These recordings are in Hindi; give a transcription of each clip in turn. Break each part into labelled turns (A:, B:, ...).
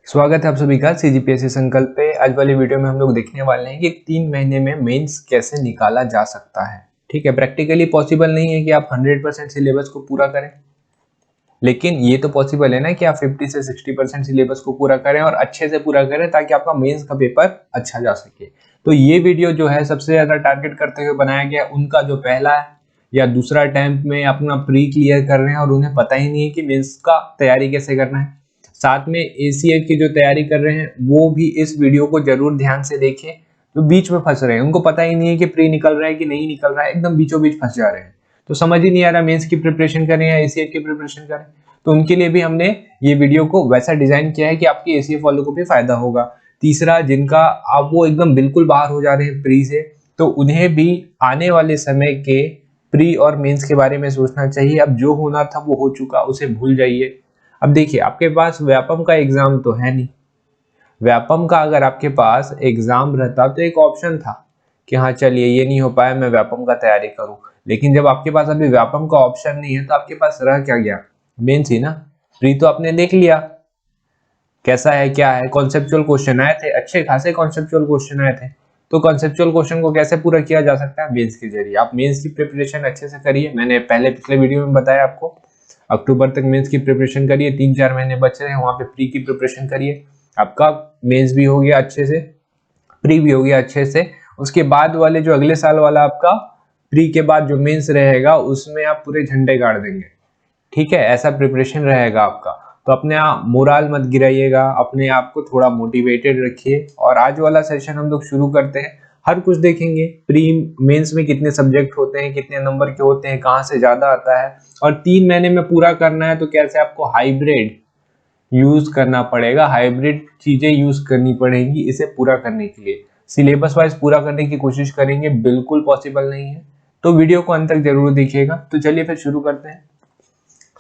A: स्वागत है आप सभी का सीजीपीएससी संकल्प पे। आज वाली वीडियो में हम लोग देखने वाले हैं कि 3 महीने में मेंस कैसे निकाला जा सकता है। ठीक है, प्रैक्टिकली पॉसिबल नहीं है कि आप 100% सिलेबस को पूरा करें, लेकिन ये तो पॉसिबल है ना कि आप 50 से 60% सिलेबस को पूरा करें और अच्छे से पूरा करें ताकि आपका मेंस का पेपर अच्छा जा सके। तो ये वीडियो जो है सबसे ज्यादा टारगेट करते हुए बनाया गया उनका जो पहला या दूसरा अटेम्प्ट में अपना प्री क्लियर कर रहे हैं और उन्हें पता ही नहीं है कि मेंस का तैयारी कैसे करना है। साथ में एसीएफ की जो तैयारी कर रहे हैं वो भी इस वीडियो को जरूर ध्यान से देखें। तो बीच में फंस रहे हैं, उनको पता ही नहीं है कि प्री निकल रहा है कि नहीं निकल रहा है, एकदम बीचों बीच फंस जा रहे हैं। तो समझ ही नहीं आ रहा मेंस की प्रिपरेशन करें या एसीएफ की प्रिपरेशन करें। तो उनके लिए भी हमने ये वीडियो को वैसा डिजाइन किया है कि आपकी एसीएफ वालों को भी फायदा होगा। तीसरा, जिनका आप वो एकदम बिल्कुल बाहर हो जा रहे हैं प्री से, तो उन्हें भी आने वाले समय के प्री और मेंस के बारे में सोचना चाहिए। अब जो होना था वो हो चुका, उसे भूल जाइए। अब देखिए, आपके पास व्यापम का एग्जाम तो है नहीं। व्यापम का अगर आपके पास एग्जाम रहता तो एक ऑप्शन था कि हाँ चलिए ये नहीं हो पाया, मैं व्यापम का तैयारी करूं। लेकिन जब आपके पास अभी व्यापम का ऑप्शन नहीं है तो आपके पास रह क्या गया? मेंस ही ना। प्री तो आपने देख लिया कैसा है क्या है, कॉन्सेप्चुअल क्वेश्चन आए थे, अच्छे खासे कॉन्सेप्चुअल क्वेश्चन आए थे। तो कॉन्सेप्चुअल क्वेश्चन को कैसे पूरा किया जा सकता है? मेंस के जरिए। आप मेंस की प्रिपरेशन अच्छे से करिए, मैंने पिछले वीडियो में बताया आपको। अक्टूबर तक मेंस की प्रिपरेशन करिए, 3-4 महीने बच रहे हैं, वहां पे प्री की प्रिपरेशन करिए। आपका मेंस भी हो गया अच्छे से, प्री भी हो गया अच्छे से। उसके बाद वाले जो अगले साल वाला आपका प्री के बाद जो मेंस रहेगा उसमें आप पूरे झंडे गाड़ देंगे। ठीक है, ऐसा प्रिपरेशन रहेगा आपका। तो अपने आप मोराल मत गिराइएगा, अपने आप को थोड़ा मोटिवेटेड रखिए। और आज वाला सेशन हम लोग शुरू करते हैं। हर कुछ देखेंगे, प्री मेंस में कितने सब्जेक्ट होते हैं, कितने नंबर के होते हैं, कहाँ से ज्यादा आता है, और 3 महीने में पूरा करना है तो कैसे आपको हाइब्रिड यूज करना पड़ेगा, हाइब्रिड चीजें यूज करनी पड़ेगी इसे पूरा करने के लिए। सिलेबस वाइज पूरा करने की कोशिश करेंगे, बिल्कुल पॉसिबल नहीं है। तो वीडियो को अंत तक जरूर देखिएगा। तो चलिए फिर शुरू करते हैं।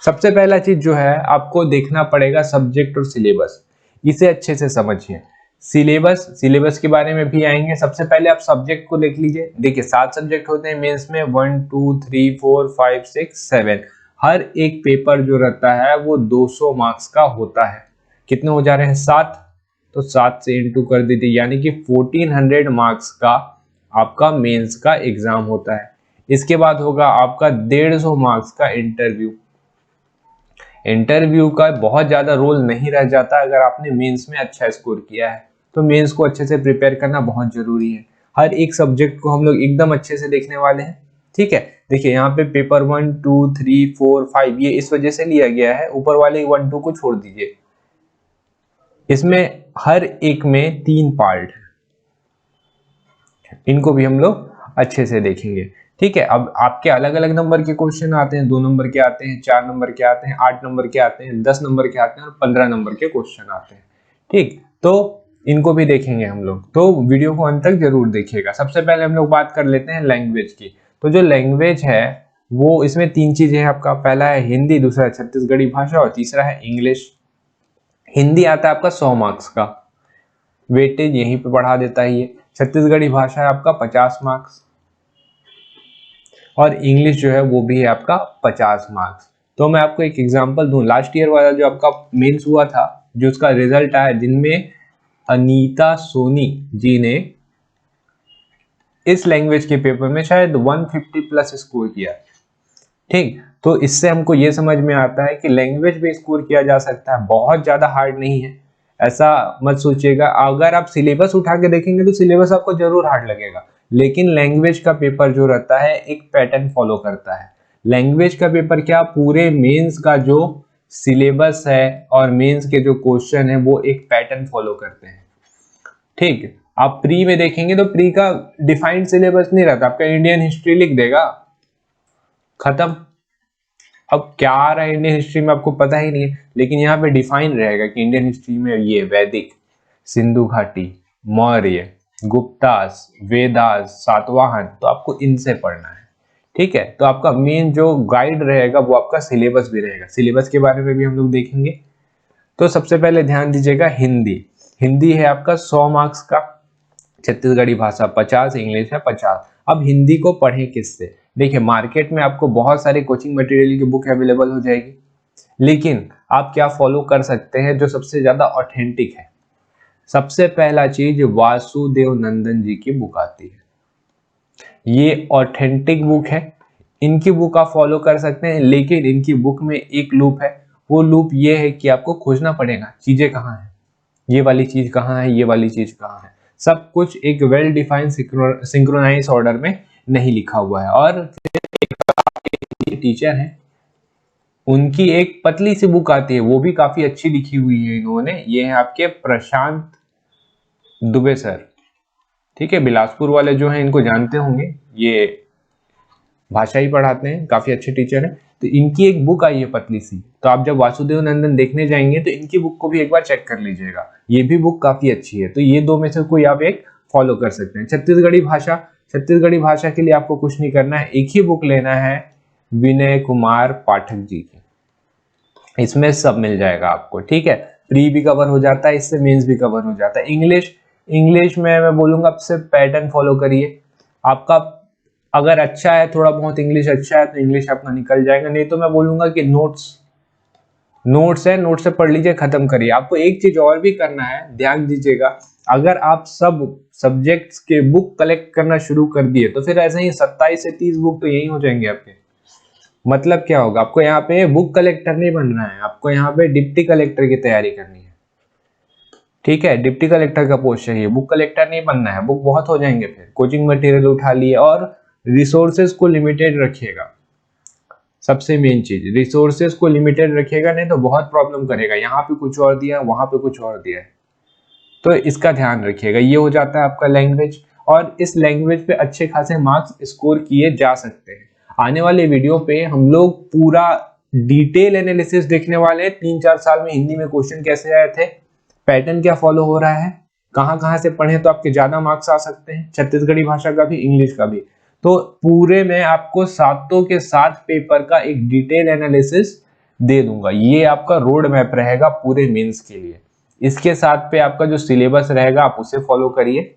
A: सबसे पहला चीज जो है आपको देखना पड़ेगा सब्जेक्ट और सिलेबस, इसे अच्छे से समझिए। सिलेबस के बारे में भी आएंगे। सबसे पहले आप सब्जेक्ट को देख लीजिए। देखिए 7 सब्जेक्ट होते हैं मेंस में, 1 2 3 4 5 6 7। हर एक पेपर जो रहता है वो 200 मार्क्स का होता है। कितने हो जा रहे हैं? 7। तो 7 से इंटू कर दीजिए, यानी कि 1400 मार्क्स का आपका मेंस का एग्जाम होता है। इसके बाद होगा आपका 150 मार्क्स का इंटरव्यू। इंटरव्यू का बहुत ज्यादा रोल नहीं रह जाता अगर आपने मेंस में अच्छा स्कोर किया है। तो मेंस को अच्छे से प्रिपेयर करना बहुत जरूरी है। हर एक सब्जेक्ट को हम लोग एकदम अच्छे से देखने वाले हैं। ठीक है, देखिए यहाँ पे पेपर 1 2 3 4 5 ये इस वजह से लिया गया है, ऊपर वाले 1 2 को छोड़ दीजिए। इसमें हर एक में 3 पार्ट है, इनको भी हम लोग अच्छे से देखेंगे। ठीक है, अब आपके अलग अलग नंबर के क्वेश्चन आते हैं, 2 नंबर के आते हैं, 4 नंबर के आते हैं, 8 नंबर के आते हैं, 10 नंबर के आते हैं और 15 नंबर के क्वेश्चन आते हैं। ठीक, तो इनको भी देखेंगे हम लोग। तो वीडियो को अंत तक जरूर देखिएगा। सबसे पहले हम लोग बात कर लेते हैं लैंग्वेज की। तो जो लैंग्वेज है वो, इसमें 3 चीजें हैं आपका। पहला है हिंदी, दूसरा है छत्तीसगढ़ी भाषा और तीसरा है इंग्लिश। हिंदी आता है आपका 100 मार्क्स का, वेटेज यहीं पे बढ़ा देता है ये। छत्तीसगढ़ी भाषा है आपका 50 मार्क्स और इंग्लिश जो है वो भी है आपका 50 मार्क्स। तो मैं आपको एक एग्जांपल दूं, लास्ट ईयर वाला जो आपका मेंस हुआ था, जो उसका रिजल्ट आया, जिनमें अनीता सोनी जी ने इस लैंग्वेज के पेपर में शायद 150 प्लस स्कोर किया। ठीक, तो इससे हमको ये समझ में आता है कि लैंग्वेज भी स्कोर किया जा सकता है, बहुत ज्यादा हार्ड नहीं है, ऐसा मत सोचिएगा। अगर आप सिलेबस उठा के देखेंगे तो सिलेबस आपको जरूर हार्ड लगेगा, लेकिन लैंग्वेज का पेपर जो रहता है एक पैटर्न फॉलो करता है। लैंग्वेज का पेपर क्या, पूरे मेंस का जो सिलेबस है और मेंस के जो क्वेश्चन है वो एक पैटर्न फॉलो करते हैं। ठीक, आप प्री में देखेंगे तो प्री का डिफाइंड सिलेबस नहीं रहता, आपका इंडियन हिस्ट्री लिख देगा, खत्म। अब क्या आ रहा है इंडियन हिस्ट्री में आपको पता ही नहीं है, लेकिन यहाँ पे डिफाइन रहेगा कि इंडियन हिस्ट्री में ये वैदिक, सिंधु घाटी, मौर्य, गुप्तास, वेदास, सातवाहन, तो आपको इनसे पढ़ना है। ठीक है, तो आपका मेन जो गाइड रहेगा वो आपका सिलेबस भी रहेगा। सिलेबस के बारे में भी हम लोग देखेंगे। तो सबसे पहले ध्यान दीजिएगा हिंदी। हिंदी है आपका 100 मार्क्स का, छत्तीसगढ़ी भाषा 50, इंग्लिश है 50। अब हिंदी को पढ़ें किससे? देखिए मार्केट में आपको बहुत सारे कोचिंग मटेरियल की बुक अवेलेबल हो जाएगी, लेकिन आप क्या फॉलो कर सकते हैं जो सबसे ज्यादा ऑथेंटिक है। सबसे पहला चीज वासुदेव नंदन जी की बुक आती है। ये ऑथेंटिक बुक है, इनकी बुक आप फॉलो कर सकते हैं, लेकिन इनकी बुक में एक लूप है। वो लूप ये है कि आपको खोजना पड़ेगा चीजें कहाँ है, ये वाली चीज कहाँ है, ये वाली चीज कहाँ है। सब कुछ एक वेल डिफाइंड सिंक्रोनाइज ऑर्डर में नहीं लिखा हुआ है। और टीचर है, उनकी एक पतली सी बुक आती है, वो भी काफी अच्छी लिखी हुई है इन्होंने। ये है आपके प्रशांत दुबे सर, ठीक है, बिलासपुर वाले जो हैं इनको जानते होंगे, ये भाषा ही पढ़ाते हैं, काफी अच्छे टीचर हैं। तो इनकी एक बुक आई है पतली सी, तो आप जब वासुदेव नंदन देखने जाएंगे तो इनकी बुक को भी एक बार चेक कर लीजिएगा, ये भी बुक काफी अच्छी है। तो ये दो में से कोई आप एक फॉलो कर सकते हैं। छत्तीसगढ़ी भाषा, छत्तीसगढ़ी भाषा के लिए आपको कुछ नहीं करना है, एक ही बुक लेना है विनय कुमार पाठक जी की, इसमें सब मिल जाएगा आपको, ठीक है। प्री भी कवर हो जाता है इससे, मेंस भी कवर हो जाता है। इंग्लिश में मैं बोलूंगा आपसे पैटर्न फॉलो करिए। आपका अगर अच्छा है, थोड़ा बहुत इंग्लिश अच्छा है तो इंग्लिश आपका निकल जाएगा, नहीं तो मैं बोलूंगा कि नोट्स है, नोट से पढ़ लीजिए, खत्म करिए। आपको एक चीज और भी करना है, ध्यान दीजिएगा, अगर आप सब सब्जेक्ट्स के बुक कलेक्ट करना शुरू कर दिए तो फिर ऐसे ही 27 से 30 बुक तो यही हो जाएंगे आपके। मतलब क्या होगा, आपको यहाँ पे बुक कलेक्टर नहीं बनना है, आपको यहाँ पे डिप्टी कलेक्टर की तैयारी करनी है, ठीक है। डिप्टी कलेक्टर का पोस्ट चाहिए, बुक कलेक्टर नहीं बनना है, बुक बहुत हो जाएंगे फिर। कोचिंग मटेरियल उठा लिए और रिसोर्सेज को लिमिटेड रखिएगा। सबसे मेन चीज, रिसोर्सेज को लिमिटेड रखिएगा, नहीं तो बहुत प्रॉब्लम करेगा। यहाँ पे कुछ और दिया, वहां पे कुछ और दिया है, तो इसका ध्यान रखिएगा। ये हो जाता है आपका लैंग्वेज, और इस लैंग्वेज पे अच्छे खासे मार्क्स स्कोर किए जा सकते हैं। आने वाले वीडियो पे हम लोग पूरा डिटेल एनालिसिस देखने वाले हैं। 3-4 साल में हिंदी में क्वेश्चन कैसे आए थे, पैटर्न क्या फॉलो हो रहा है, कहाँ कहाँ से पढ़े तो आपके ज्यादा मार्क्स आ सकते हैं, छत्तीसगढ़ी भाषा का भी, इंग्लिश का भी। तो पूरे में आपको सातों के सात पेपर का एक डिटेल एनालिसिस दे दूंगा। ये आपका रोड मैप रहेगा पूरे मेंस के लिए। इसके साथ पे आपका जो सिलेबस रहेगा आप उसे फॉलो करिए।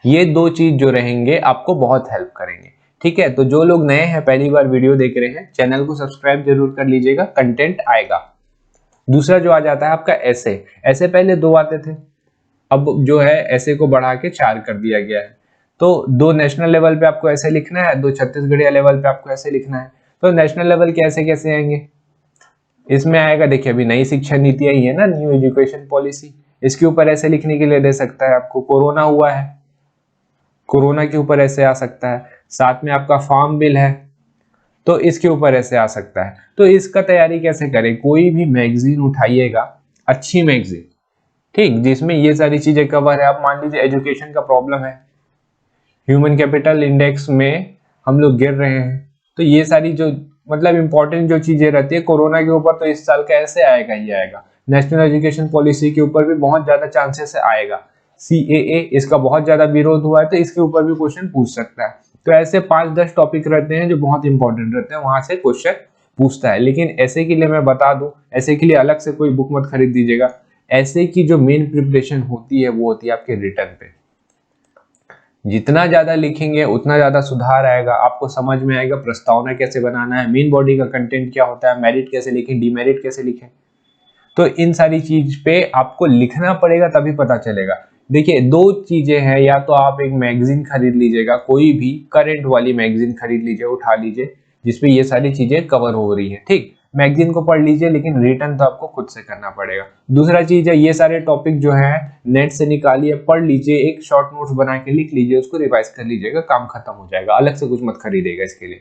A: ये दो चीज जो रहेंगे आपको बहुत हेल्प करेंगे, ठीक है। तो जो लोग नए हैं, पहली बार वीडियो देख रहे हैं, चैनल को सब्सक्राइब जरूर कर लीजिएगा, कंटेंट आएगा। दूसरा जो आ जाता है आपका ऐसे पहले 2 आते थे, अब जो है ऐसे को बढ़ा के 4 कर दिया गया है। तो 2 नेशनल लेवल पे आपको ऐसे लिखना है, 2 छत्तीसगढ़ी लेवल पे आपको ऐसे लिखना है। तो नेशनल लेवल के ऐसे कैसे आएंगे, इसमें आएगा, देखिए अभी नई शिक्षा नीति आई है ना, न्यू एजुकेशन पॉलिसी, इसके ऊपर ऐसे लिखने के लिए दे सकता है आपको। कोरोना हुआ है, कोरोना के ऊपर ऐसे आ सकता है। साथ में आपका फार्म बिल है, तो इसके ऊपर ऐसे आ सकता है। तो इसका तैयारी कैसे करें, कोई भी मैगजीन उठाइएगा, अच्छी मैगजीन, ठीक, जिसमें ये सारी चीजें कवर है। आप मान लीजिए एजुकेशन का प्रॉब्लम है, ह्यूमन कैपिटल इंडेक्स में हम लोग गिर रहे हैं, तो ये सारी जो मतलब इंपॉर्टेंट जो चीजें रहती है कोरोना के ऊपर, तो इस साल का ऐसे आएगा ही आएगा। नेशनल एजुकेशन पॉलिसी के ऊपर भी बहुत ज्यादा चांसेस से आएगा। CAA, इसका बहुत ज्यादा विरोध हुआ है, तो इसके ऊपर भी क्वेश्चन पूछ सकता है। तो ऐसे 5-10 टॉपिक रहते हैं जो बहुत इंपॉर्टेंट रहते हैं, वहां से क्वेश्चन पूछता है। लेकिन ऐसे के लिए मैं बता दूं, ऐसे के लिए अलग से कोई बुक मत खरीद दीजिएगा। ऐसे की जो मेन प्रिपरेशन होती है वो होती है आपके रिटर्न पे। जितना ज्यादा लिखेंगे उतना ज्यादा सुधार आएगा, आपको समझ में आएगा प्रस्तावना कैसे बनाना है, मेन बॉडी का कंटेंट क्या होता है, मेरिट कैसे लिखें, डीमेरिट कैसे लिखें। तो इन सारी चीज पे आपको लिखना पड़ेगा, तभी पता चलेगा। देखिए 2 चीजें हैं, या तो आप एक मैगजीन खरीद लीजिएगा, कोई भी करंट वाली मैगजीन खरीद लीजिए, उठा लीजिए, जिसपे ये सारी चीजें कवर हो रही है, ठीक। मैगजीन को पढ़ लीजिए, लेकिन रिटर्न तो आपको खुद से करना पड़ेगा। दूसरा चीज है, ये सारे टॉपिक जो है नेट से निकालिए, पढ़ लीजिए, एक शॉर्ट नोट्स बना के लिख लीजिए, उसको रिवाइज कर लीजिएगा, काम खत्म हो जाएगा। अलग से कुछ मत खरीदेगा इसके लिए।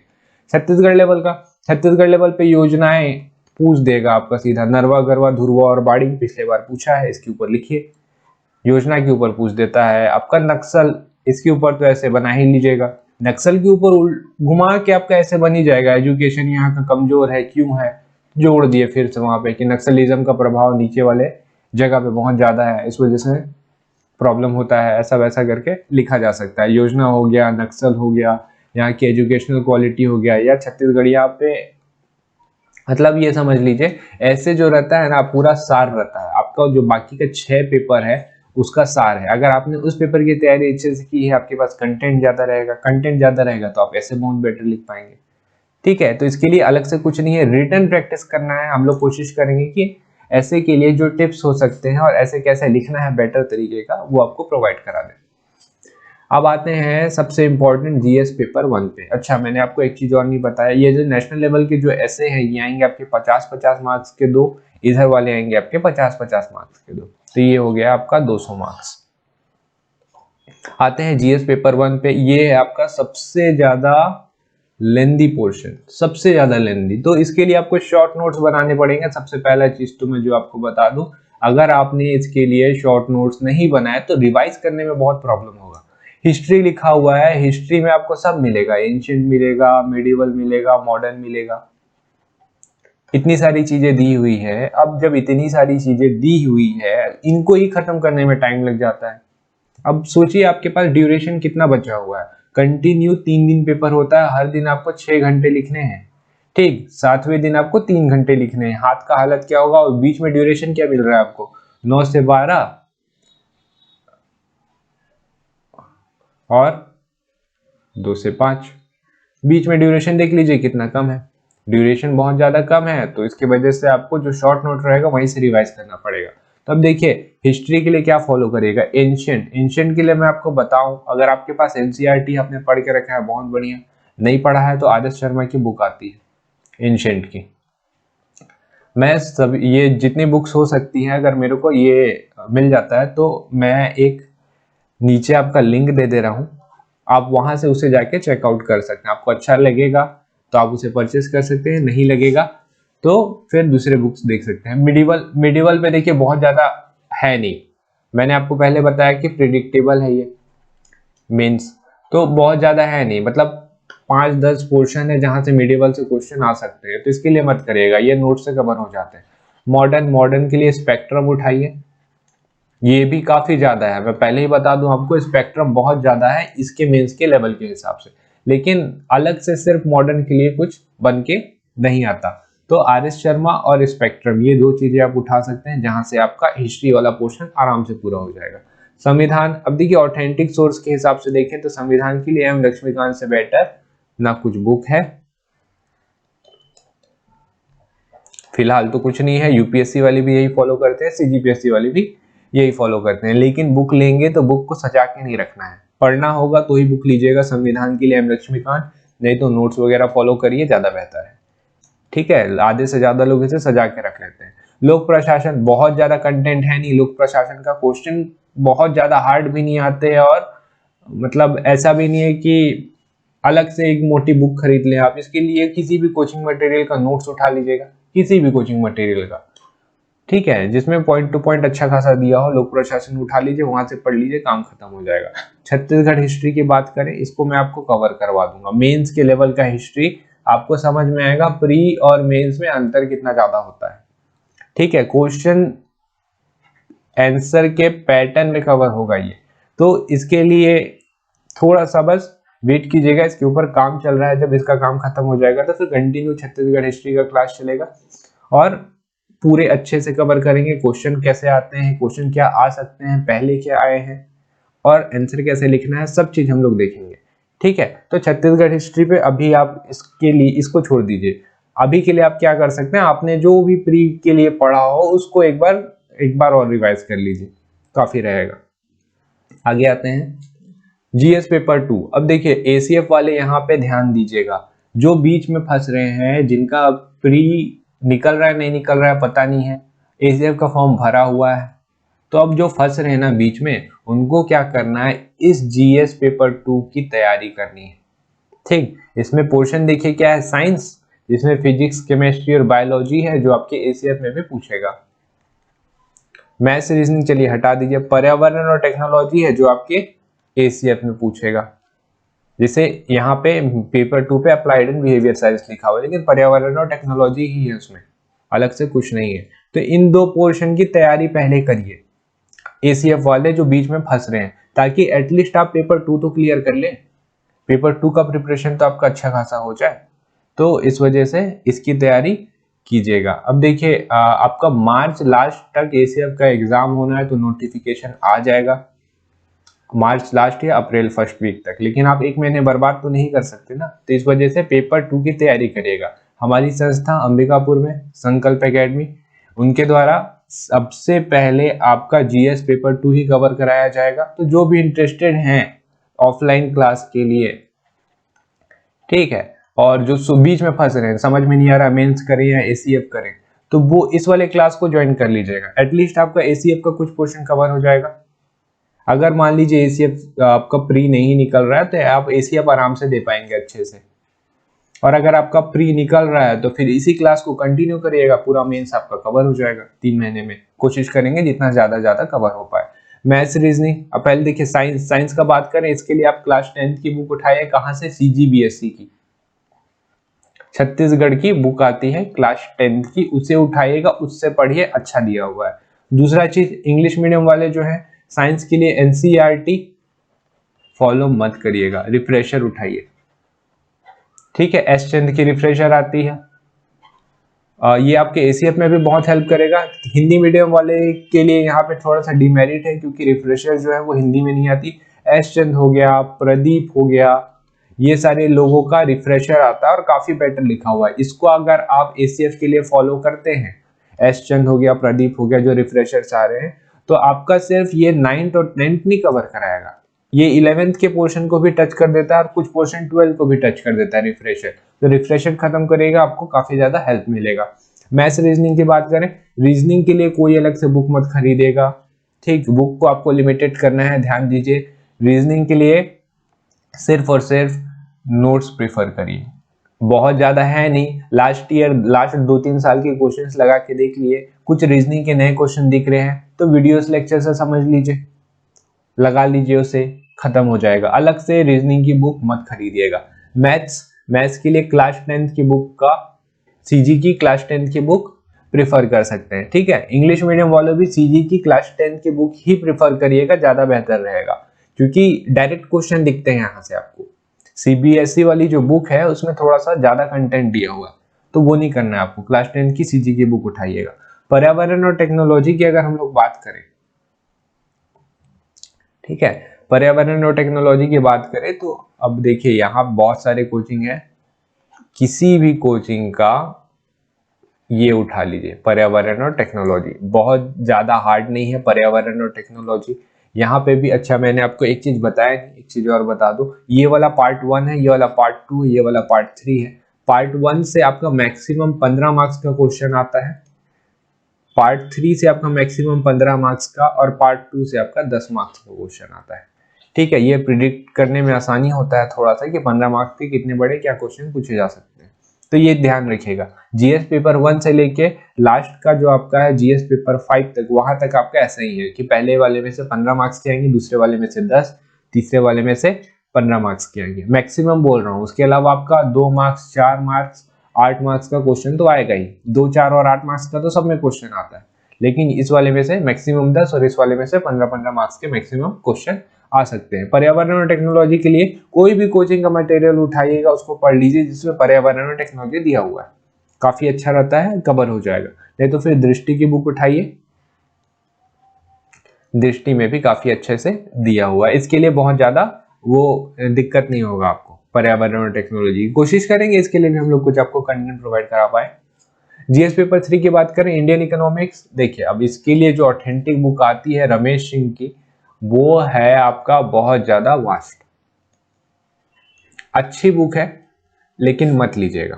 A: छत्तीसगढ़ लेवल पे योजनाएं पूछ देगा आपका सीधा, नरवा गरवा धुरवा और बाड़ी, पिछले बार पूछा है, इसके ऊपर लिखिए। योजना के ऊपर पूछ देता है आपका नक्सल, इसके ऊपर तो ऐसे बना ही लीजिएगा। नक्सल के ऊपर घुमा के आपका ऐसे बन ही जाएगा, एजुकेशन यहाँ का कमजोर है, क्यों है, जोड़ दिए फिर से वहां पे कि नक्सलिज्म का प्रभाव नीचे वाले जगह पे बहुत ज्यादा है, इस वजह से प्रॉब्लम होता है, ऐसा वैसा करके लिखा जा सकता है। योजना हो गया, नक्सल हो गया, यहाँ की एजुकेशनल क्वालिटी हो गया, या छत्तीसगढ़ यहाँ पे, मतलब ये समझ लीजिए ऐसे जो रहता है ना, पूरा सार रहता है आपका। जो बाकी का 6 पेपर है उसका सार है। अगर आपने उस पेपर की तैयारी अच्छे से की है, आपके पास कंटेंट ज्यादा रहेगा, तो आप ऐसे बहुत बेटर लिख पाएंगे, ठीक है, तो इसके लिए अलग से कुछ नहीं है, रिटन प्रैक्टिस करना है। हम लोग कोशिश करेंगे कि ऐसे के लिए जो टिप्स हो सकते हैं और ऐसे कैसे लिखना है बेटर तरीके का, वो आपको प्रोवाइड करा दें। अब आते हैं सबसे इम्पोर्टेंट जीएस पेपर 1 पे। अच्छा, मैंने आपको एक चीज और नहीं बताया, ये जो नेशनल लेवल के जो ऐसे हैं ये आएंगे आपके 50-50 मार्क्स के 2, इधर वाले आएंगे आपके 50-50 मार्क्स के 2, तो ये हो गया आपका 200 मार्क्स। आते हैं जीएस पेपर 1 पे, ये है आपका सबसे ज्यादा लेंदी पोर्शन, सबसे ज्यादा लेंदी। तो इसके लिए आपको शॉर्ट नोट्स बनाने पड़ेंगे। सबसे पहला चीज तो मैं जो आपको बता दूं, अगर आपने इसके लिए शॉर्ट नोट्स नहीं बनाए तो रिवाइज करने में बहुत प्रॉब्लम होगा। हिस्ट्री लिखा हुआ है, हिस्ट्री में आपको सब मिलेगा, एंशिएंट मिलेगा, मेडिवल मिलेगा, मॉडर्न मिलेगा, इतनी सारी चीजें दी हुई है। अब जब इतनी सारी चीजें दी हुई है, इनको ही खत्म करने में टाइम लग जाता है। अब सोचिए आपके पास ड्यूरेशन कितना बचा हुआ है। कंटिन्यू 3 दिन पेपर होता है, हर दिन आपको 6 घंटे लिखने हैं, ठीक। 7वें दिन आपको 3 घंटे लिखने हैं, हाथ का हालत क्या होगा। और बीच में ड्यूरेशन क्या मिल रहा है आपको, 9 से 12 और 2 से 5। बीच में ड्यूरेशन देख लीजिए कितना कम है, ड्यूरेशन बहुत ज्यादा कम है, तो इसकी वजह से आपको जो शॉर्ट नोट रहेगा वहीं से रिवाइज करना पड़ेगा। तो अब देखिए हिस्ट्री के लिए क्या फॉलो करिएगा, एंशिएंट के लिए मैं आपको बताऊं, अगर आपके पास एनसीईआरटी आपने पढ़ के रखा है बहुत बढ़िया, नहीं पढ़ा है तो आदर्श शर्मा की बुक आती है एंशिएंट की। मैं सब ये जितनी बुक्स हो सकती हैं, अगर मेरे को ये मिल जाता है तो मैं एक नीचे आपका लिंक दे दे रहा हूं, आप वहां से उसे जाके चेकआउट कर सकते हैं। आपको अच्छा लगेगा तो आप उसे परचेस कर सकते हैं, नहीं लगेगा तो फिर दूसरे बुक्स देख सकते हैं। मिडिवल पे देखिए बहुत ज्यादा है नहीं, मैंने आपको पहले बताया कि प्रिडिक्टेबल है ये मेंस, तो बहुत ज्यादा है नहीं, मतलब 5-10 पोर्शन है जहां से मिडिवल से क्वेश्चन आ सकते हैं, तो इसके लिए मत करिएगा, ये नोट से कवर हो जाते हैं। मॉडर्न के लिए स्पेक्ट्रम उठाइए, ये भी काफी ज्यादा है, मैं पहले ही बता दूं आपको स्पेक्ट्रम बहुत ज्यादा है इसके मेंस के लेवल के हिसाब से, लेकिन अलग से सिर्फ मॉडर्न के लिए कुछ बन के नहीं आता। तो आर एस शर्मा और स्पेक्ट्रम, ये 2 चीजें आप उठा सकते हैं जहां से आपका हिस्ट्री वाला पोर्शन आराम से पूरा हो जाएगा। संविधान, अब देखिए ऑथेंटिक सोर्स के हिसाब से देखें तो संविधान के लिए एम लक्ष्मीकांत से बेटर ना कुछ बुक है, फिलहाल तो कुछ नहीं है। यूपीएससी वाले भी यही फॉलो करते हैं, सीजीपीएससी वाले भी यही फॉलो करते हैं, लेकिन बुक लेंगे तो बुक को सजा के नहीं रखना है, पढ़ना होगा तो ही बुक लीजिएगा। संविधान के लिए एम लक्ष्मीकांत, नहीं तो नोट्स वगैरह फॉलो करिए, ज्यादा बेहतर है, ठीक है। आधे से ज्यादा लोग इसे सजा के रख लेते हैं। लोक प्रशासन, बहुत ज्यादा कंटेंट है नहीं, लोक प्रशासन का क्वेश्चन बहुत ज्यादा हार्ड भी नहीं आते हैं, और मतलब ऐसा भी नहीं है कि अलग से एक मोटी बुक खरीद लें आप, इसके लिए किसी भी कोचिंग मटेरियल का नोट्स उठा लीजिएगा, किसी भी कोचिंग मटेरियल का, ठीक है, जिसमें पॉइंट टू पॉइंट अच्छा खासा दिया हो, लोक प्रशासन उठा लीजिए, वहां से पढ़ लीजिए, काम खत्म हो जाएगा। छत्तीसगढ़ हिस्ट्री की बात करें, इसको मैं आपको कवर करवा दूंगा, मेंस के लेवल का हिस्ट्री आपको समझ में आएगा, प्री और मेंस में अंतर कितना ज्यादा होता है, ठीक है। क्वेश्चन आंसर के पैटर्न में कवर होगा ये, तो इसके लिए थोड़ा सा बस वेट कीजिएगा, इसके ऊपर काम चल रहा है, जब इसका काम खत्म हो जाएगा तो फिर कंटिन्यू छत्तीसगढ़ हिस्ट्री का क्लास चलेगा, और पूरे अच्छे से कवर करेंगे। क्वेश्चन कैसे आते हैं, क्वेश्चन क्या आ सकते हैं, पहले क्या आए हैं, और आंसर कैसे लिखना है, सब चीज हम लोग देखेंगे, ठीक है। तो छत्तीसगढ़ हिस्ट्री पे अभी आप इसके लिए इसको छोड़ दीजिए, अभी के लिए आप क्या कर सकते हैं, आपने जो भी प्री के लिए पढ़ा हो उसको एक बार और रिवाइज कर लीजिए, काफी रहेगा। आगे आते हैं जीएस पेपर 2। अब देखिए एसीएफ वाले यहाँ पे ध्यान दीजिएगा, जो बीच में फंस रहे हैं, जिनका प्री निकल रहा है नहीं निकल रहा है पता नहीं है, एसीएफ का फॉर्म भरा हुआ है, तो अब जो फंस रहे हैं ना बीच में, उनको क्या करना है, इस जीएस पेपर 2 की तैयारी करनी है, ठीक। इसमें पोर्शन देखिए क्या है, साइंस, जिसमें फिजिक्स, केमिस्ट्री और बायोलॉजी है, जो आपके एसीएफ में भी पूछेगा। मैथ्स रीजनिंग चलिए हटा दीजिए, पर्यावरण और टेक्नोलॉजी है जो आपके एसीएफ में पूछेगा, जैसे यहाँ पे पेपर 2 पे अप्लाइड एंड बिहेवियर साइंस लिखा हुआ है, लेकिन पर्यावरण और टेक्नोलॉजी ही है उसमें, अलग से कुछ नहीं है। तो इन 2 पोर्शन की तैयारी पहले करिए, एसीएफ वाले जो बीच में फंस रहे हैं, ताकि एटलीस्ट आप पेपर 2 तो क्लियर कर ले, पेपर 2 का प्रिपरेशन तो आपका अच्छा खासा हो जाए, तो इस वजह से इसकी तैयारी कीजिएगा। अब देखिए आपका मार्च लास्ट तक एसीएफ का एग्जाम होना है, तो नोटिफिकेशन आ जाएगा, मार्च लास्ट या अप्रैल फर्स्ट वीक तक, लेकिन आप एक महीने बर्बाद तो नहीं कर सकते ना। तो इस वजह से पेपर 2 की तैयारी करिएगा। हमारी संस्था अंबिकापुर में संकल्प एकेडमी, उनके द्वारा सबसे पहले आपका जीएस पेपर 2 ही कवर कराया जाएगा। तो जो भी इंटरेस्टेड हैं ऑफलाइन क्लास के लिए, ठीक है, और जो बीच में फंस रहे हैं, समझ में नहीं आ रहा मेंस करें या एसीएफ करें, तो वो इस वाले क्लास को ज्वाइन कर लीजिएगा। एटलीस्ट आपका एसीएफ का कुछ पोर्शन कवर हो जाएगा। अगर मान लीजिए एसीएफ आपका प्री नहीं निकल रहा है तो आप एसीएफ आराम से दे पाएंगे अच्छे से, और अगर आपका प्री निकल रहा है तो फिर इसी क्लास को कंटिन्यू करिएगा, पूरा मेंस आपका कवर हो जाएगा 3 महीने में। कोशिश करेंगे जितना ज्यादा कवर हो पाए। मैथ्स रीजनिंग, अब पहले देखिए साइंस का बात करें, इसके लिए आप क्लास 10th की बुक उठाइए। कहाँ से? सीजीबीएसई की, छत्तीसगढ़ की बुक आती है क्लास 10th की, उसे उठाइएगा, उससे पढ़िए, अच्छा दिया हुआ है। दूसरा चीज, इंग्लिश मीडियम वाले जो है साइंस के लिए एनसीईआरटी फॉलो मत करिएगा, रिफ्रेशर उठाइए, ठीक है। एस चंद की रिफ्रेशर आती है, ये आपके एसीएफ में भी बहुत हेल्प करेगा। हिंदी मीडियम वाले के लिए यहाँ पे थोड़ा सा डिमेरिट है क्योंकि रिफ्रेशर जो है वो हिंदी में नहीं आती। एस चंद हो गया, प्रदीप हो गया, ये सारे लोगों का रिफ्रेशर आता है और काफी बेटर लिखा हुआ है। इसको अगर आप एसीएफ के लिए फॉलो करते हैं, एस चंद हो गया, प्रदीप हो गया, जो रिफ्रेशर चाह रहे हैं, तो आपका सिर्फ ये 9th और 10th नहीं कवर कराएगा, ये 11th के पोर्शन को भी टच कर देता है और कुछ पोर्शन 12th को भी टच कर देता है रिफ्रेशर। तो रिफ्रेशर खत्म करेगा, आपको काफी ज्यादा हेल्प मिलेगा। मैथ्स रीजनिंग की बात करें, रीजनिंग के लिए कोई अलग से बुक मत खरीदेगा, ठीक, बुक को आपको लिमिटेड करना है, ध्यान दीजिए। रीजनिंग के लिए सिर्फ और सिर्फ नोट्स प्रिफर करिए, बहुत ज्यादा है नहीं। लास्ट 2-3 साल के क्वेश्चंस लगा के देख लिए, कुछ रीजनिंग के नए क्वेश्चन दिख रहे हैं तो वीडियोस लेक्चर से समझ लीजिए, लगा लीजिए, उसे खत्म हो जाएगा। अलग से रीजनिंग की बुक मत खरीदिएगा। मैथ्स के लिए क्लास 10th की बुक का, सीजी की क्लास 10th की बुक प्रिफर कर सकते हैं, ठीक है। इंग्लिश मीडियम वालों भी सीजी की क्लास 10th की बुक ही प्रिफर करिएगा, ज्यादा बेहतर रहेगा, क्योंकि डायरेक्ट क्वेश्चन दिखते हैं यहाँ से आपको। सीबीएसई वाली जो बुक है उसमें थोड़ा सा ज्यादा कंटेंट दिया हुआ है, तो वो नहीं करना है आपको। क्लास 10 की सीजी की बुक उठाइएगा। पर्यावरण और टेक्नोलॉजी की अगर हम लोग बात करें, ठीक है, पर्यावरण और टेक्नोलॉजी की बात करें तो अब देखिए यहाँ बहुत सारे कोचिंग है, किसी भी कोचिंग का ये उठा लीजिए, पर्यावरण और टेक्नोलॉजी, बहुत ज्यादा हार्ड नहीं है पर्यावरण और टेक्नोलॉजी। यहाँ पे भी अच्छा, मैंने आपको एक चीज बताया नहीं, एक चीज और बता दूं, ये वाला पार्ट 1 है, ये वाला पार्ट 2, ये वाला पार्ट 3 है। पार्ट 1 से आपका मैक्सिमम 15 मार्क्स का क्वेश्चन आता है, पार्ट 3 से आपका मैक्सिमम 15 मार्क्स का, और पार्ट 2 से आपका 10 मार्क्स का क्वेश्चन आता है, ठीक है। ये प्रिडिक्ट करने में आसानी होता है थोड़ा सा कि 15 मार्क्स के कितने बड़े क्या क्वेश्चन पूछे जा सकते हैं, तो ये ध्यान रखिएगा। जीएस पेपर 1 से लेके लास्ट का जो आपका है जीएस पेपर 5 तक, वहां तक आपका ऐसा ही है कि पहले वाले में से 15 मार्क्स के आएंगे, दूसरे वाले में से 10, तीसरे वाले में से 15 मार्क्स के आएंगे, मैक्सिमम बोल रहा हूँ। उसके अलावा आपका 2 मार्क्स, 4 मार्क्स, 8 मार्क्स का क्वेश्चन तो आएगा ही, 2, 4 और 8 मार्क्स का तो सब में क्वेश्चन आता है, लेकिन इस वाले में से मैक्सिमम 10 और इस वाले में से 15-15 मार्क्स के मैक्सिमम क्वेश्चन आ सकते हैं। पर्यावरण और टेक्नोलॉजी के लिए कोई भी कोचिंग का मटेरियल उठाइएगा, उसको पढ़ लीजिए जिसमें पर्यावरण और टेक्नोलॉजी दिया हुआ है, काफी अच्छा रहता है, कवर हो जाएगा। नहीं तो फिर दृष्टि की बुक उठाइए, दृष्टि में भी काफी अच्छे से दिया हुआ है, इसके लिए बहुत ज्यादा वो दिक्कत नहीं होगा आपको। पर्यावरण और टेक्नोलॉजी कोशिश करेंगे इसके लिए भी हम लोग कुछ आपको कंटेंट प्रोवाइड करा पाए। जीएस पेपर 3 की बात करें, इंडियन इकोनॉमिक्स, देखिए अब इसके लिए जो ऑथेंटिक बुक आती है रमेश सिंह की, वो है आपका बहुत ज्यादा वास्ट, अच्छी बुक है लेकिन मत लीजिएगा।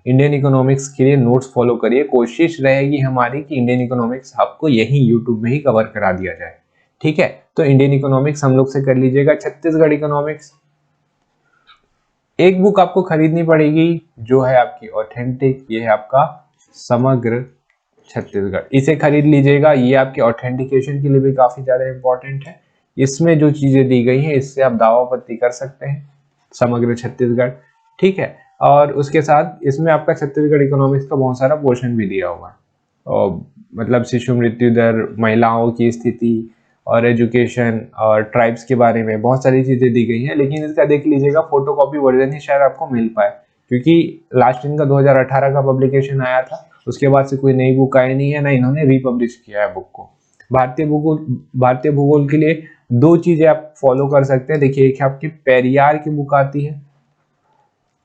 A: इंडियन इकोनॉमिक्स के लिए नोट्स फॉलो करिए, कोशिश रहेगी हमारी कि इंडियन इकोनॉमिक्स आपको यही यूट्यूब में ही कवर करा दिया जाए, ठीक है। तो इंडियन इकोनॉमिक्स हम लोग से कर लीजिएगा। छत्तीसगढ़ इकोनॉमिक्स, एक बुक आपको खरीदनी पड़ेगी जो है आपकी ऑथेंटिक, ये है आपका समग्र छत्तीसगढ़, इसे खरीद लीजिएगा। ये आपके ऑथेंटिकेशन के लिए भी काफी ज्यादा इंपॉर्टेंट है, इसमें जो चीजें दी गई हैं इससे आप दावापत्ती कर सकते हैं, समग्र छत्तीसगढ़, ठीक है। और उसके साथ इसमें आपका छत्तीसगढ़ इकोनॉमिक्स का बहुत सारा पोर्शन भी दिया हुआ है, और मतलब शिशु मृत्यु दर, महिलाओं की स्थिति और एजुकेशन और ट्राइब्स के बारे में बहुत सारी चीजें दी गई हैं। लेकिन इसका देख लीजिएगा फोटोकॉपी वर्जन ही शायद आपको मिल पाए, क्योंकि लास्ट इनका 2018 का पब्लिकेशन आया था, उसके बाद से कोई नई बुक आई नहीं है, ना इन्होंने रीपब्लिश किया है बुक को। भारतीय भूगोल के लिए दो चीजें आप फॉलो कर सकते हैं। देखिए, एक आपकी पेरियार की बुक आती है,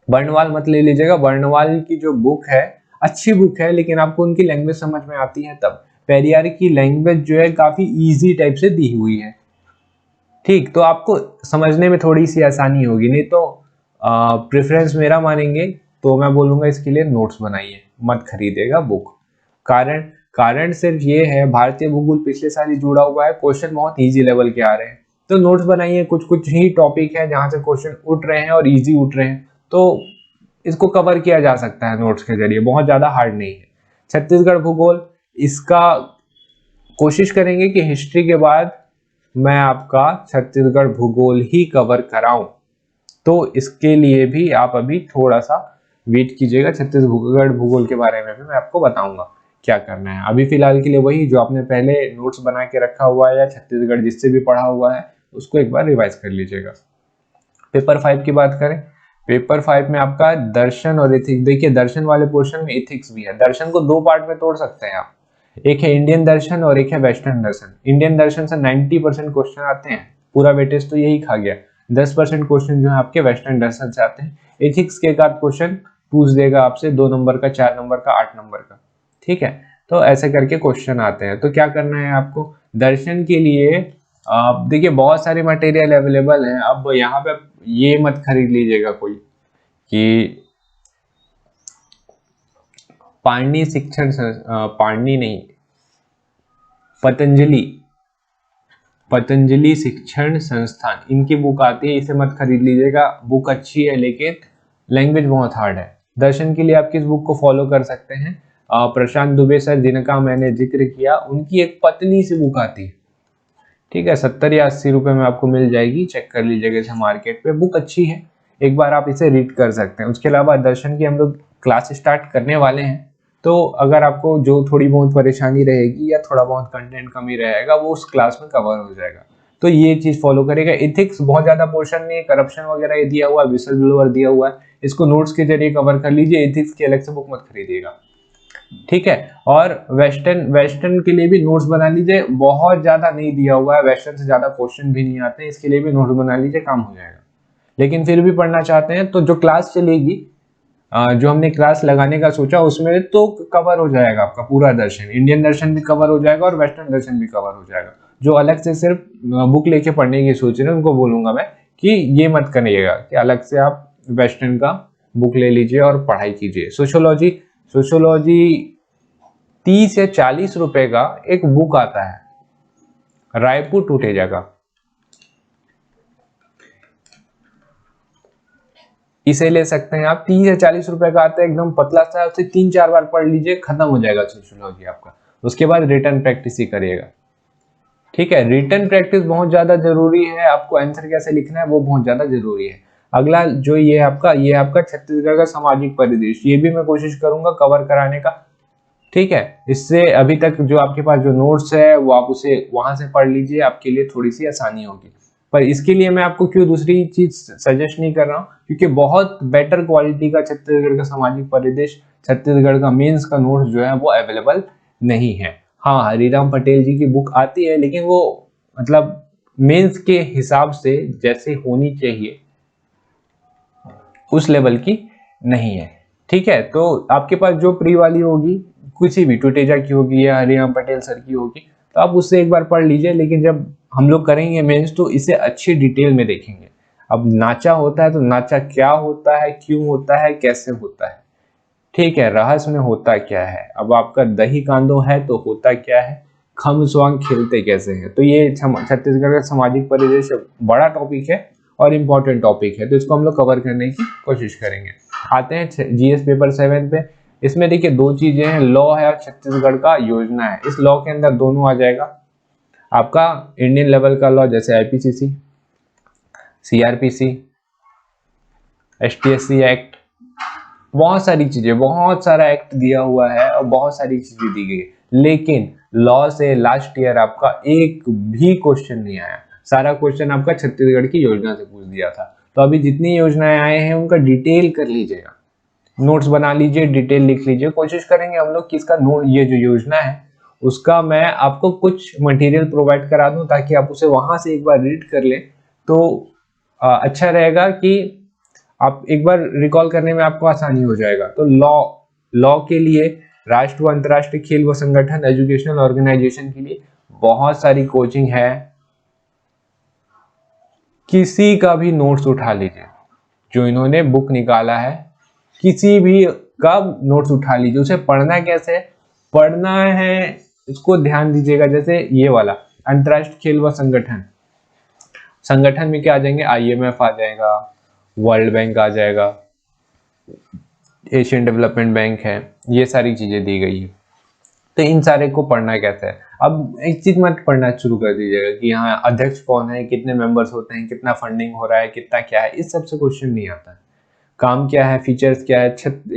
A: बर्नवाल मत ले लीजिएगा, बर्नवाल की जो बुक है अच्छी बुक है, लेकिन आपको उनकी लैंग्वेज समझ में आती है तब। पेरियार की लैंग्वेज जो है काफी इजी टाइप से दी हुई है, ठीक, तो आपको समझने में थोड़ी सी आसानी होगी। नहीं तो प्रेफरेंस मेरा मानेंगे तो मैं बोलूंगा इसके लिए नोट्स बनाइए, मत खरीदेगा बुक। कारण कारण सिर्फ ये है, भारतीय भूगोल पिछले साल ही जुड़ा हुआ है, क्वेश्चन बहुत इजी लेवल के आ रहे हैं, तो नोट्स बनाइए। कुछ कुछ ही टॉपिक है जहां से क्वेश्चन उठ रहे हैं और इजी उठ रहे हैं, तो इसको कवर किया जा सकता है नोट्स के जरिए, बहुत ज्यादा हार्ड नहीं है। छत्तीसगढ़ भूगोल, इसका कोशिश करेंगे कि हिस्ट्री के बाद मैं आपका छत्तीसगढ़ भूगोल ही कवर कराऊं, तो इसके लिए भी आप अभी थोड़ा सा वेट कीजिएगा। छत्तीसगढ़ भूगोल के बारे में भी मैं आपको बताऊंगा क्या करना है। अभी फिलहाल के लिए वही जो आपने पहले नोट्स बना के रखा हुआ है या छत्तीसगढ़ जिससे भी पढ़ा हुआ है उसको एक बार रिवाइज कर लीजिएगा। पेपर 5 की बात करें, पेपर 5 में आपका दर्शन और एथिक्स। देखिए, दर्शन वाले पोर्शन में एथिक्स भी है। दर्शन को दो पार्ट में तोड़ सकते हैं आप, एक है इंडियन दर्शन और एक है वेस्टर्न दर्शन। इंडियन दर्शन से 90% क्वेश्चन आते हैं, पूरा वेटेज तो यही खा गया। 10% क्वेश्चन जो है आपके वेस्टर्न दर्शन से आते हैं। एथिक्स के एक आध क्वेश्चन पूछ देगा आपसे, 2 नंबर का, 4 नंबर का, 8 नंबर का, ठीक है, तो ऐसे करके क्वेश्चन आते हैं। तो क्या करना है आपको दर्शन के लिए, देखिए बहुत सारे मटेरियल अवेलेबल है। अब यहाँ पे ये मत खरीद लीजिएगा कोई कि पाणिनि शिक्षण, पाणिनि नहीं, पतंजलि शिक्षण संस्थान, इनकी बुक आती है, इसे मत खरीद लीजिएगा। बुक अच्छी है लेकिन लैंग्वेज बहुत हार्ड है। दर्शन के लिए आप किस बुक को फॉलो कर सकते हैं, प्रशांत दुबे सर जिनका मैंने जिक्र किया, उनकी एक पतली सी बुक आती है, ठीक है, 70 या 80 रुपए में आपको मिल जाएगी, चेक कर लीजिएगा इसे मार्केट पे, बुक अच्छी है, एक बार आप इसे रीड कर सकते हैं। उसके अलावा दर्शन की हम लोग क्लास स्टार्ट करने वाले हैं, तो अगर आपको जो थोड़ी बहुत परेशानी रहेगी या थोड़ा बहुत कंटेंट कमी रहेगा वो उस क्लास में कवर हो जाएगा, तो ये चीज फॉलो करेगा। एथिक्स बहुत ज्यादा पोर्शन नहीं है, करप्शन वगैरह ये दिया हुआ है, विसल ब्लोअर दिया हुआ है, इसको नोट्स के जरिए कवर कर लीजिए। एथिक्स की अलग से बुक मत खरीदिएगा, ठीक है। और वेस्टर्न के लिए भी नोट्स बना लीजिए, बहुत ज्यादा नहीं दिया हुआ है, वेस्टर्न से ज्यादा क्वेश्चन भी नहीं आते हैं, इसके लिए भी नोट्स बना लीजिए, काम हो जाएगा। लेकिन फिर भी पढ़ना चाहते हैं तो जो क्लास चलेगी, जो हमने क्लास लगाने का सोचा उसमें तो कवर हो जाएगा आपका पूरा दर्शन, इंडियन दर्शन भी कवर हो जाएगा और वेस्टर्न दर्शन भी कवर हो जाएगा। जो अलग से सिर्फ बुक लेके पढ़ने की सोच रहे हैं उनको बोलूंगा मैं कि ये मत करिएगा कि अलग से आप वेस्टर्न का बुक ले लीजिए और पढ़ाई कीजिए। सोशियोलॉजी 30 या 40 रुपए का एक बुक आता है, रायपुर टूटेजा का, इसे ले सकते हैं आप। 30 या 40 रुपए का आता है, एकदम पतला सा, उसे 3-4 बार पढ़ लीजिए, खत्म हो जाएगा सोशियोलॉजी आपका। उसके बाद रिटर्न प्रैक्टिस ही करिएगा, ठीक है। रिटर्न प्रैक्टिस बहुत ज्यादा जरूरी है, आपको आंसर कैसे लिखना है वो बहुत ज्यादा जरूरी है। अगला जो ये आपका छत्तीसगढ़ का सामाजिक परिदृश्य, ये भी मैं कोशिश करूंगा कवर कराने का, ठीक है। इससे अभी तक जो आपके पास जो नोट्स है वो आप उसे वहां से पढ़ लीजिए, आपके लिए थोड़ी सी आसानी होगी। पर इसके लिए मैं आपको क्यों दूसरी चीज सजेस्ट नहीं कर रहा हूँ, क्योंकि बहुत बेटर क्वालिटी का छत्तीसगढ़ का सामाजिक परिदृश्य, छत्तीसगढ़ का मेंस का नोट्स जो है वो अवेलेबल नहीं है। हाँ, हरिराम पटेल जी की बुक आती है, लेकिन वो मतलब मेंस के हिसाब से जैसे होनी चाहिए उस लेवल की नहीं है, ठीक है। तो आपके पास जो प्री वाली होगी, किसी भी टूटेजा की होगी या हरिराम पटेल सर की होगी, तो आप उससे एक बार पढ़ लीजिए। लेकिन जब हम लोग करेंगे मेंस तो इसे अच्छी डिटेल में देखेंगे। अब नाचा होता है तो नाचा क्या होता है, क्यों होता है, कैसे होता है, ठीक है, रहस्य में होता क्या है। अब आपका दही कांदो है तो होता क्या है, खम स्वांग खेलते कैसे हैं। तो ये छत्तीसगढ़ का सामाजिक परिदृश्य बड़ा टॉपिक है और इम्पोर्टेंट टॉपिक है, तो इसको हम लोग कवर करने की कोशिश करेंगे। आते हैं जीएस पेपर 7 पे। इसमें देखिए दो चीजें हैं, लॉ है और छत्तीसगढ़ का योजना है। इस लॉ के अंदर दोनों आ जाएगा, आपका इंडियन लेवल का लॉ जैसे आईपीसीसी, सीआरपीसी, एसटीएससी एक्ट, बहुत सारी चीजें, बहुत सारा एक्ट दिया हुआ है और बहुत सारी चीजें दी गई है। लेकिन लॉ से लास्ट ईयर आपका एक भी क्वेश्चन नहीं आया, सारा क्वेश्चन आपका छत्तीसगढ़ की योजना से पूछ दिया था। तो अभी जितनी योजनाएं आए हैं उनका डिटेल कर लीजिएगा, नोट्स बना लीजिए, डिटेल लिख लीजिए। कोशिश करेंगे हम लोग कि इसका नोट, ये जो योजना है उसका मैं आपको कुछ मटेरियल प्रोवाइड करा दूं ताकि आप उसे वहां से एक बार रीड कर लें, तो अच्छा रहेगा कि आप एक बार रिकॉल करने में आपको आसानी हो जाएगा। तो लॉ के लिए राष्ट्र व अंतर्राष्ट्रीय खेल व संगठन एजुकेशनल ऑर्गेनाइजेशन के लिए बहुत सारी कोचिंग है। किसी का भी नोट्स उठा लीजिए, जो इन्होंने बुक निकाला है किसी भी का नोट्स उठा लीजिए। उसे पढ़ना कैसे है, पढ़ना है इसको ध्यान दीजिएगा। जैसे ये वाला अंतर्राष्ट्रीय खेल व संगठन, संगठन में क्या आ जाएंगे, IMF आ जाएगा, वर्ल्ड बैंक आ जाएगा, एशियन डेवलपमेंट बैंक है, ये सारी चीजें दी गई है। तो इन सारे को पढ़ना कैसे है। अब एक चीज मत पढ़ना शुरू कर दीजिएगा कि यहाँ अध्यक्ष कौन है, कितने मेंबर्स होते हैं, कितना फंडिंग हो रहा है, कितना क्या है, इस सब से क्वेश्चन नहीं आता है। काम क्या है, फीचर्स क्या है,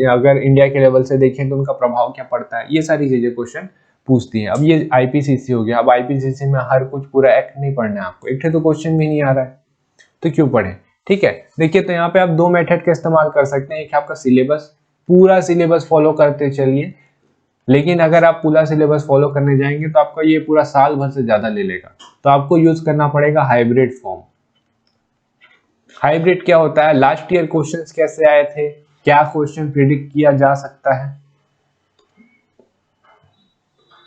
A: अगर इंडिया के लेवल से देखें तो उनका प्रभाव क्या पड़ता है, ये सारी चीजें क्वेश्चन पूछती है। अब ये IPCC हो गया। अब IPCC में हर कुछ पूरा एक्ट नहीं पढ़ना है आपको, एक तो क्वेश्चन भी नहीं आ रहा है तो क्यों पढ़े। ठीक है, देखिए तो यहाँ पे आप दो मेथड का इस्तेमाल कर सकते हैं। एक है आपका सिलेबस, पूरा सिलेबस फॉलो करते चलिए, लेकिन अगर आप पूरा सिलेबस फॉलो करने जाएंगे तो आपका ये पूरा साल भर से ज्यादा ले लेगा। तो आपको यूज करना पड़ेगा हाइब्रिड फॉर्म। हाइब्रिड क्या होता है, लास्ट ईयर क्वेश्चंस कैसे आए थे, क्या क्वेश्चन प्रिडिक्ट किया जा सकता है,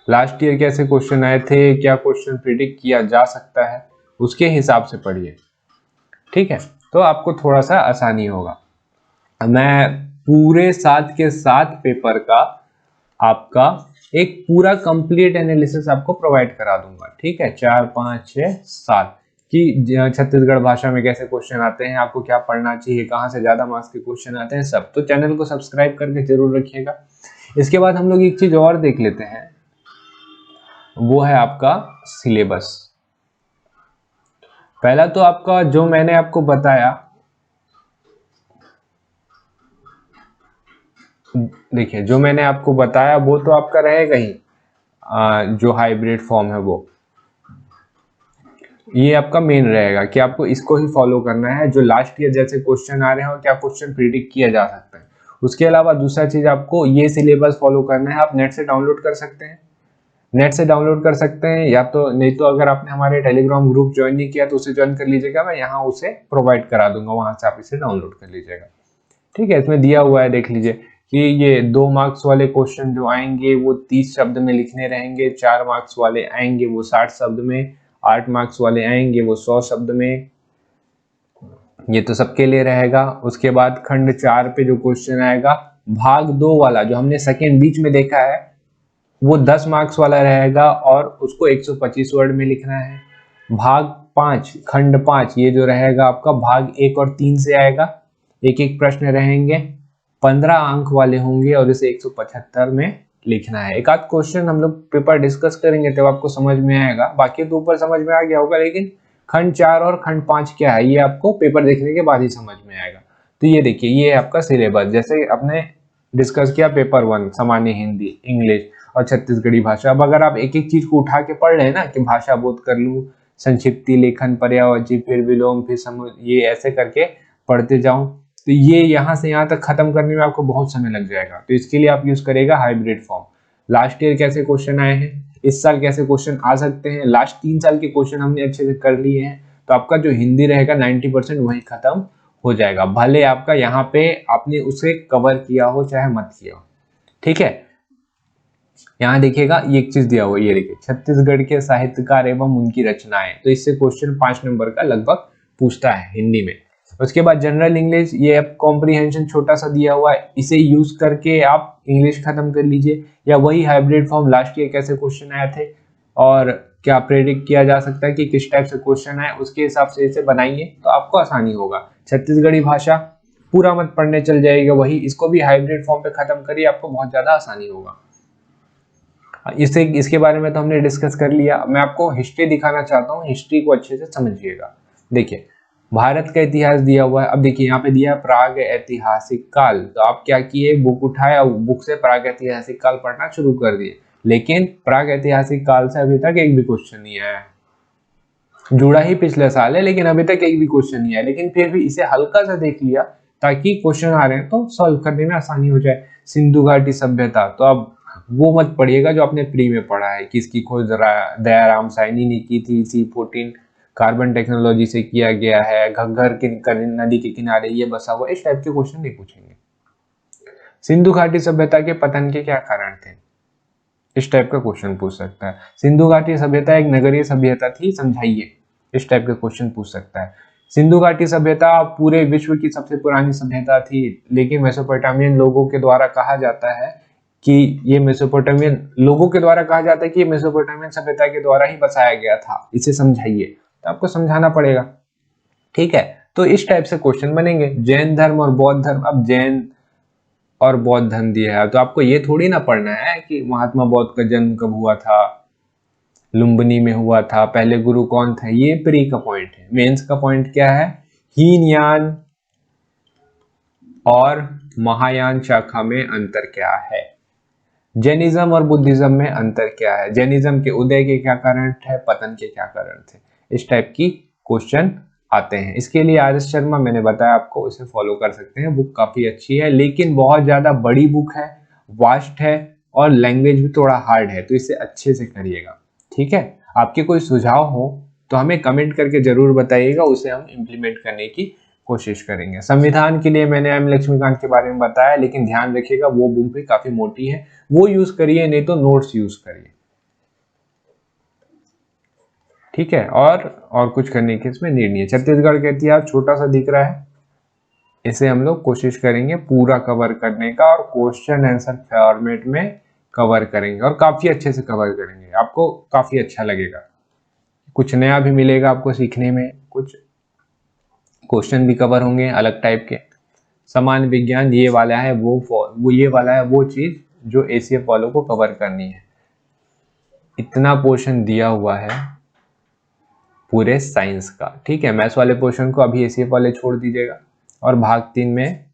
A: लास्ट ईयर कैसे क्वेश्चन आए थे, क्या क्वेश्चन प्रिडिक्ट किया जा सकता है, उसके हिसाब से पढ़िए। ठीक है, तो आपको थोड़ा सा आसानी होगा। मैं पूरे 7 के 7 पेपर का आपका एक पूरा कंप्लीट एनालिसिस आपको प्रोवाइड करा दूंगा। ठीक है, 4, 5, 6, 7 कि छत्तीसगढ़ भाषा में कैसे क्वेश्चन आते हैं, आपको क्या पढ़ना चाहिए, कहाँ से ज्यादा मार्क्स के क्वेश्चन आते हैं, सब। तो चैनल को सब्सक्राइब करके जरूर रखिएगा। इसके बाद हम लोग एक चीज और देख लेते हैं, वो है आपका सिलेबस। पहला तो आपका जो मैंने आपको बताया, देखिए जो मैंने आपको बताया वो तो आपका रहेगा ही, जो हाइब्रिड फॉर्म है वो ये आपका मेन रहेगा कि आपको इसको ही फॉलो करना है। जो लास्ट ईयर जैसे क्वेश्चन आ रहे हैं और क्या क्वेश्चन प्रिडिक्ट किया जा सकता है। उसके अलावा दूसरा चीज आपको ये सिलेबस फॉलो करना है। आप नेट से डाउनलोड कर सकते हैं, नेट से डाउनलोड कर सकते हैं, या तो नहीं तो अगर आपने हमारे टेलीग्राम ग्रुप ज्वाइन नहीं किया तो उसे ज्वाइन कर लीजिएगा, मैं यहाँ उसे प्रोवाइड करा दूंगा, वहां से आप इसे डाउनलोड कर लीजिएगा। ठीक है, इसमें दिया हुआ है, देख लीजिए कि ये 2 मार्क्स वाले क्वेश्चन जो आएंगे वो 30 शब्द में लिखने रहेंगे, 4 मार्क्स वाले आएंगे वो 60 शब्द में, 8 मार्क्स वाले आएंगे वो 100 शब्द में। ये तो सबके लिए रहेगा। उसके बाद खंड 4 पे जो क्वेश्चन आएगा, भाग 2 वाला जो हमने सेकेंड बीच में देखा है वो 10 मार्क्स वाला रहेगा और उसको 125 वर्ड में लिखना है। भाग 5 खंड 5 ये जो रहेगा आपका भाग 1 और 3 से आएगा, एक एक प्रश्न रहेंगे, 15 अंक वाले होंगे और इसे 175 में लिखना है। एक आध क्वेश्चन हम लोग पेपर डिस्कस करेंगे तब आपको समझ में आएगा, बाकी तो ऊपर समझ में आ गया होगा, लेकिन खंड 4 और खंड 5 क्या है ये आपको पेपर देखने के बाद ही समझ में आएगा। तो ये देखिए, ये है आपका सिलेबस। जैसे अपने डिस्कस किया पेपर 1 सामान्य हिंदी, इंग्लिश और छत्तीसगढ़ी भाषा। अब अगर आप एक एक चीज को उठा के पढ़ रहे हैं ना कि भाषा बोध कर लूं, संक्षिप्ति, लेखन, पर्यायवाची, फिर विलोम, फिर ये ऐसे करके पढ़ते जाऊं, तो ये यहाँ से यहाँ तक खत्म करने में आपको बहुत समय लग जाएगा। तो इसके लिए आप यूज करेगा हाइब्रिड फॉर्म। लास्ट ईयर कैसे क्वेश्चन आए हैं, इस साल कैसे क्वेश्चन आ सकते हैं, लास्ट 3 साल के क्वेश्चन हमने अच्छे से कर लिए हैं, तो आपका जो हिंदी रहेगा 90% वही खत्म हो जाएगा, भले आपका यहाँ पे आपने उसे कवर किया हो चाहे मत किया हो। ठीक है, यहाँ देखिएगा ये एक चीज दिया हुआ, ये देखिए छत्तीसगढ़ के साहित्यकार एवं उनकी रचनाएं, तो इससे क्वेश्चन 5 नंबर का लगभग पूछता है हिंदी में। उसके बाद जनरल इंग्लिश, ये कॉम्प्रीहेंशन छोटा सा दिया हुआ है, इसे यूज करके आप इंग्लिश खत्म कर लीजिए, या वही हाइब्रिड फॉर्म लास्ट ईयर कैसे क्वेश्चन आए थे और क्या प्रेडिक्ट किया जा सकता है कि किस टाइप से क्वेश्चन आए, उसके हिसाब से इसे बनाइए तो आपको आसानी होगा। छत्तीसगढ़ी भाषा पूरा मत पढ़ने चल जाएगा वही, इसको भी हाइब्रिड फॉर्म पे खत्म करिए, आपको बहुत ज्यादा आसानी होगा। इसके बारे में तो हमने डिस्कस कर लिया। मैं आपको हिस्ट्री दिखाना चाहता हूँ, हिस्ट्री को अच्छे से समझिएगा। देखिए भारत का इतिहास दिया हुआ है। अब देखिए यहाँ पे दिया है प्राग ऐतिहासिक काल, तो आप क्या किए, बुक उठाया, बुक से प्राग ऐतिहासिक काल पढ़ना शुरू कर दिए, लेकिन प्राग ऐतिहासिक काल से अभी तक एक भी क्वेश्चन नहीं आया है। जुड़ा ही पिछले साल है लेकिन अभी तक एक भी क्वेश्चन नहीं आया, लेकिन फिर भी इसे हल्का सा देख लिया ताकि क्वेश्चन आ रहे हैं तो सॉल्व करने में आसानी हो जाए। सिंधु घाटी सभ्यता, तो अब वो मत पढ़िएगा जो आपने प्री में पढ़ा है कि इसकी खोज दयाराम साइनी ने की थी, C14 कार्बन टेक्नोलॉजी से किया गया है, घग्गर नदी के किनारे ये बसा हुआ। इस टाइप के क्वेश्चन नहीं पूछेंगे। सिंधु घाटी सभ्यता के पतन के क्या कारण थे, इस टाइप का क्वेश्चन पूछ सकता है। सिंधु घाटी सभ्यता एक नगरीय सभ्यता थी, समझाइए, इस टाइप का क्वेश्चन पूछ सकता है। सिंधु घाटी सभ्यता पूरे विश्व की सबसे पुरानी सभ्यता थी, लेकिन मेसोपोटामियन लोगों के द्वारा कहा जाता है कि ये मेसोपोटामियन सभ्यता के द्वारा ही बसाया गया था, इसे समझाइए। तो आपको समझाना पड़ेगा, ठीक है। तो इस टाइप से क्वेश्चन बनेंगे। जैन धर्म और बौद्ध धर्म, अब जैन और बौद्ध धर्म दिया है तो आपको ये थोड़ी ना पढ़ना है कि महात्मा बौद्ध का जन्म कब हुआ था, लुम्बिनी में हुआ था, पहले गुरु कौन था। ये प्री का पॉइंट है। मेंस का पॉइंट क्या है, हीनयान और महायान शाखा में अंतर क्या है, जैनिज्म और बुद्धिज्म में अंतर क्या है, जैनिज्म के उदय के क्या कारण थे, पतन के क्या कारण थे। इस टाइप की क्वेश्चन आते हैं। इसके लिए आर.एस. शर्मा मैंने बताया आपको, उसे फॉलो कर सकते हैं। बुक काफी अच्छी है, लेकिन बहुत ज्यादा बड़ी बुक है, वास्ट है और लैंग्वेज भी थोड़ा हार्ड है, तो इसे अच्छे से करिएगा, ठीक है। आपके कोई सुझाव हो तो हमें कमेंट करके जरूर बताइएगा, उसे हम इम्प्लीमेंट करने की कोशिश करेंगे। संविधान के लिए मैंने एम लक्ष्मीकांत के बारे में बताया, लेकिन ध्यान रखिएगा वो बुक भी काफी मोटी है, वो यूज करिए, नहीं तो नोट्स यूज करिए, ठीक है। और कुछ करने की इसमें नीड नहीं है। छत्तीसगढ़ का इतिहास छोटा सा दिख रहा है, इसे हम लोग कोशिश करेंगे पूरा कवर करने का, और क्वेश्चन आंसर फॉर्मेट में कवर करेंगे और काफी अच्छे से कवर करेंगे। आपको काफी अच्छा लगेगा, कुछ नया भी मिलेगा आपको सीखने में, कुछ क्वेश्चन भी कवर होंगे अलग टाइप के। सामान्य विज्ञान ये वाला है वो चीज जो एसीएफ वालों को कवर करनी है। इतना पोर्शन दिया हुआ है पूरे साइंस का, ठीक है। मैथ्स वाले पोर्शन को अभी एसीएफ वाले छोड़ दीजिएगा, और भाग 3 में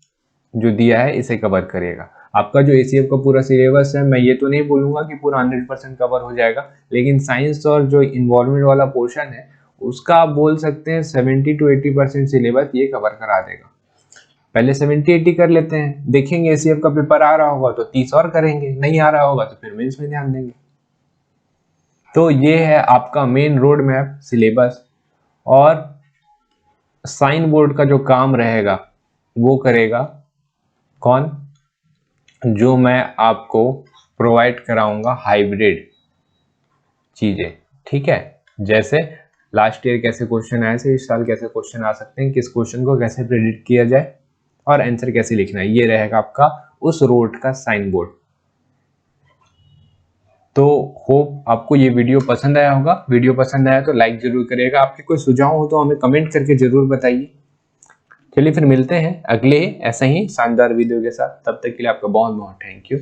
A: जो दिया है इसे कवर करिएगा। आपका जो एसीएफ का पूरा सिलेबस है, मैं ये तो नहीं बोलूंगा कि पूरा 100% कवर हो जाएगा, लेकिन साइंस और जो इन्वायरमेंट वाला पोर्शन है उसका आप बोल सकते हैं 70 to 80% सिलेबस ये कवर करा देगा। पहले 70-80 कर लेते हैं, देखेंगे एसीएफ का पेपर आ रहा होगा तो 30 और करेंगे, नहीं आ रहा होगा तो फिर मेंस में ध्यान देंगे। तो ये है आपका मेन रोड मैप सिलेबस, और साइन बोर्ड का जो काम रहेगा वो करेगा कौन, जो मैं आपको प्रोवाइड कराऊंगा हाइब्रिड चीजें, ठीक है। जैसे लास्ट ईयर कैसे क्वेश्चन आए थे, इस साल कैसे क्वेश्चन आ सकते हैं, किस क्वेश्चन को कैसे प्रेडिक्ट किया जाए और आंसर कैसे लिखना है, ये रहेगा आपका उस रोड का साइन बोर्ड। तो होप आपको ये वीडियो पसंद आया होगा। वीडियो पसंद आया तो लाइक जरूर करिएगा। आपके कोई सुझाव हो तो हमें कमेंट करके जरूर बताइए। चलिए फिर मिलते हैं अगले ऐसा ही शानदार वीडियो के साथ, तब तक के लिए आपका बहुत बहुत थैंक यू।